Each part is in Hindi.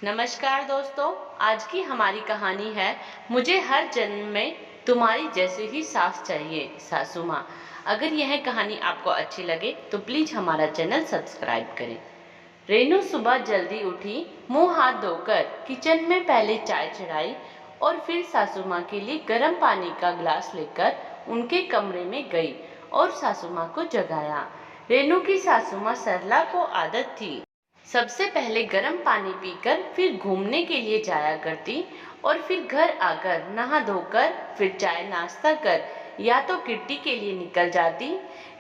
नमस्कार दोस्तों। आज की हमारी कहानी है मुझे हर जन्म में तुम्हारी जैसे ही सास चाहिए, सासू माँ। अगर यह कहानी आपको अच्छी लगे तो प्लीज हमारा चैनल सब्सक्राइब करें। रेनू सुबह जल्दी उठी, मुंह हाथ धोकर किचन में पहले चाय चढ़ाई और फिर सासू माँ के लिए गर्म पानी का गिलास लेकर उनके कमरे में गई और सासू माँ को जगाया। रेनू की सासू माँ सरला को आदत थी सबसे पहले गर्म पानी पीकर फिर घूमने के लिए जाया करती और फिर घर आकर नहा धोकर फिर चाय नाश्ता कर या तो किट्टी के लिए निकल जाती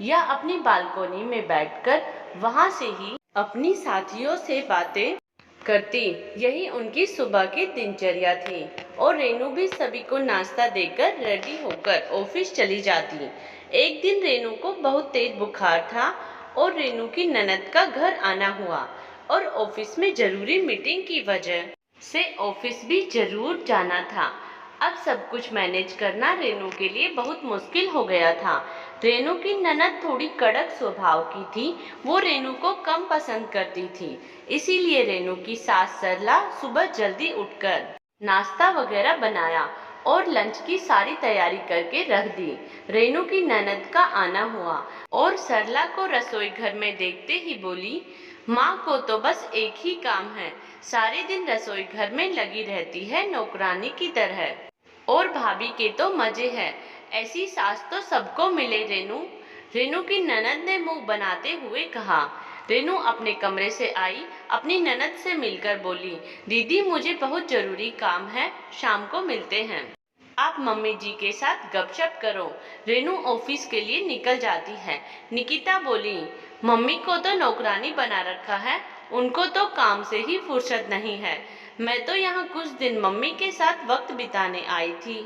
या अपनी बालकोनी में बैठकर वहां से ही अपनी साथियों से बातें करती। यही उनकी सुबह की दिनचर्या थी और रेनू भी सभी को नाश्ता देकर रेडी होकर ऑफिस चली जाती। एक दिन रेनू को बहुत तेज बुखार था और रेनू की ननद का घर आना हुआ और ऑफिस में जरूरी मीटिंग की वजह से ऑफिस भी जरूर जाना था। अब सब कुछ मैनेज करना रेनू के लिए बहुत मुश्किल हो गया था। रेनू की ननद थोड़ी कड़क स्वभाव की थी, वो रेनू को कम पसंद करती थी। इसीलिए रेनू की सास सरला सुबह जल्दी उठकर नाश्ता वगैरह बनाया और लंच की सारी तैयारी करके रख दी। रेनू की ननद का आना हुआ और सरला को रसोई घर में देखते ही बोली, माँ को तो बस एक ही काम है, सारे दिन रसोई घर में लगी रहती है नौकरानी की तरह। और भाभी के तो मजे हैं, ऐसी सास तो सबको मिले रेनू। रेनू की ननद ने मुंह बनाते हुए कहा। रेनू अपने कमरे से आई, अपनी ननद से मिलकर बोली, दीदी मुझे बहुत जरूरी काम है, शाम को मिलते हैं। आप मम्मी जी के साथ गपशप करो। रेनू ऑफिस के लिए निकल जाती है। निकिता बोली, मम्मी को तो नौकरानी बना रखा है, उनको तो काम से ही फुर्सत नहीं है। मैं तो यहाँ कुछ दिन मम्मी के साथ वक्त बिताने आई थी।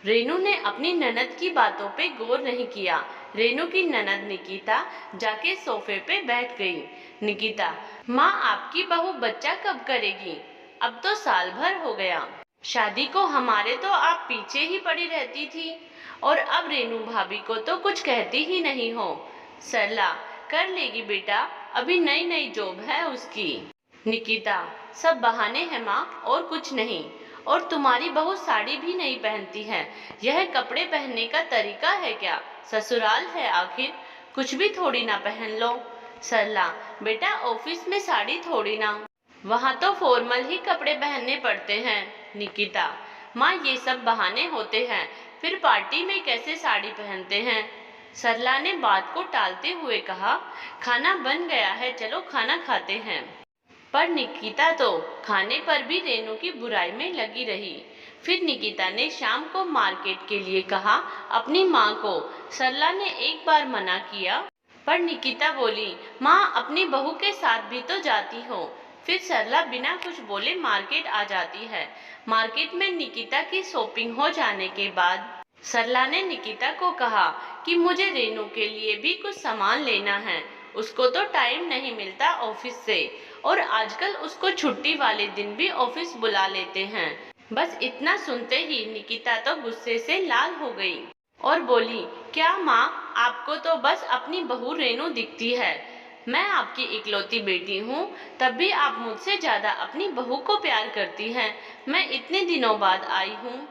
रेनू ने अपनी ननद की बातों पे गौर नहीं किया। रेनू की ननद निकिता जाके सोफे पे बैठ गई। निकिता, माँ आपकी बहू बच्चा कब करेगी? अब तो साल भर हो गया शादी को, हमारे तो आप पीछे ही पड़ी रहती थी और अब रेनू भाभी को तो कुछ कहती ही नहीं हो। सरला, कर लेगी बेटा, अभी नई नई जॉब है उसकी। निकिता, सब बहाने हैं माँ और कुछ नहीं। और तुम्हारी बहू साड़ी भी नहीं पहनती है, यह कपड़े पहनने का तरीका है क्या? ससुराल है आखिर, कुछ भी थोड़ी ना पहन लो। सरला, बेटा ऑफिस में साड़ी थोड़ी ना, वहाँ तो फॉर्मल ही कपड़े पहनने पड़ते हैं। निकिता, माँ ये सब बहाने होते हैं, फिर पार्टी में कैसे साड़ी पहनते हैं? सरला ने बात को टालते हुए कहा, खाना बन गया है, चलो खाना खाते हैं। पर निकिता तो खाने पर भी रेनू की बुराई में लगी रही। फिर निकिता ने शाम को मार्केट के लिए कहा अपनी माँ को। सरला ने एक बार मना किया पर निकिता बोली, माँ अपनी बहू के साथ भी तो जाती हो। फिर सरला बिना कुछ बोले मार्केट आ जाती है। मार्केट में निकिता की शॉपिंग हो जाने के बाद सरला ने निकिता को कहा कि मुझे रेनू के लिए भी कुछ सामान लेना है, उसको तो टाइम नहीं मिलता ऑफिस से और आजकल उसको छुट्टी वाले दिन भी ऑफिस बुला लेते हैं। बस इतना सुनते ही निकिता तो गुस्से से लाल हो गई और बोली, क्या माँ, आपको तो बस अपनी बहू रेनू दिखती है। मैं आपकी इकलौती बेटी हूँ, तब भी आप मुझसे ज्यादा अपनी बहू को प्यार करती हैं। मैं इतने दिनों बाद आई हूँ।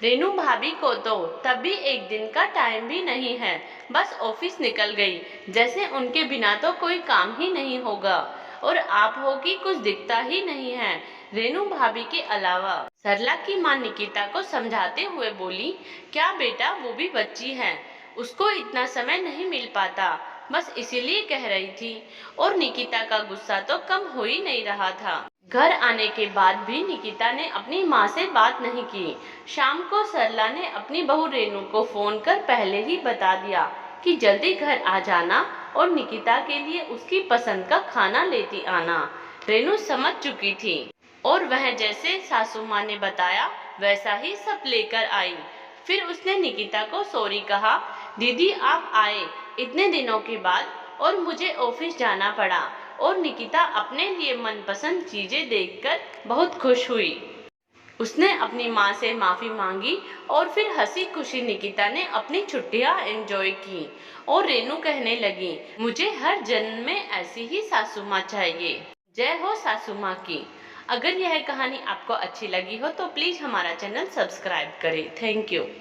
रेनू भाभी को तो तब भी एक दिन का टाइम भी नहीं है, बस ऑफिस निकल गई, जैसे उनके बिना तो कोई काम ही नहीं होगा। और आप हो कि कुछ दिखता ही नहीं है रेनू भाभी के अलावा। सरला की माँ निकिता को समझाते हुए बोली, क्या बेटा, वो भी बच्ची है, उसको इतना समय नहीं मिल पाता, बस इसीलिए कह रही थी। और निकिता का गुस्सा तो कम हो ही नहीं रहा था। घर आने के बाद भी निकिता ने अपनी माँ से बात नहीं की। शाम को सरला ने अपनी बहू रेनू को फोन कर पहले ही बता दिया कि जल्दी घर आ जाना और निकिता के लिए उसकी पसंद का खाना लेती आना। रेनू समझ चुकी थी और वह जैसे सासू माँ ने बताया वैसा ही सब लेकर आई। फिर उसने निकिता को सॉरी कहा, दीदी आप आए इतने दिनों के बाद और मुझे ऑफिस जाना पड़ा। और निकिता अपने लिए मनपसंद चीजें देखकर बहुत खुश हुई। उसने अपनी माँ से माफी मांगी और फिर हंसी खुशी निकिता ने अपनी छुट्टियां एंजॉय की। और रेनू कहने लगी, मुझे हर जन्म में ऐसी ही सासू माँ चाहिए। जय हो सासू माँ की। अगर यह कहानी आपको अच्छी लगी हो तो प्लीज़ हमारा चैनल सब्सक्राइब करें। Thank you.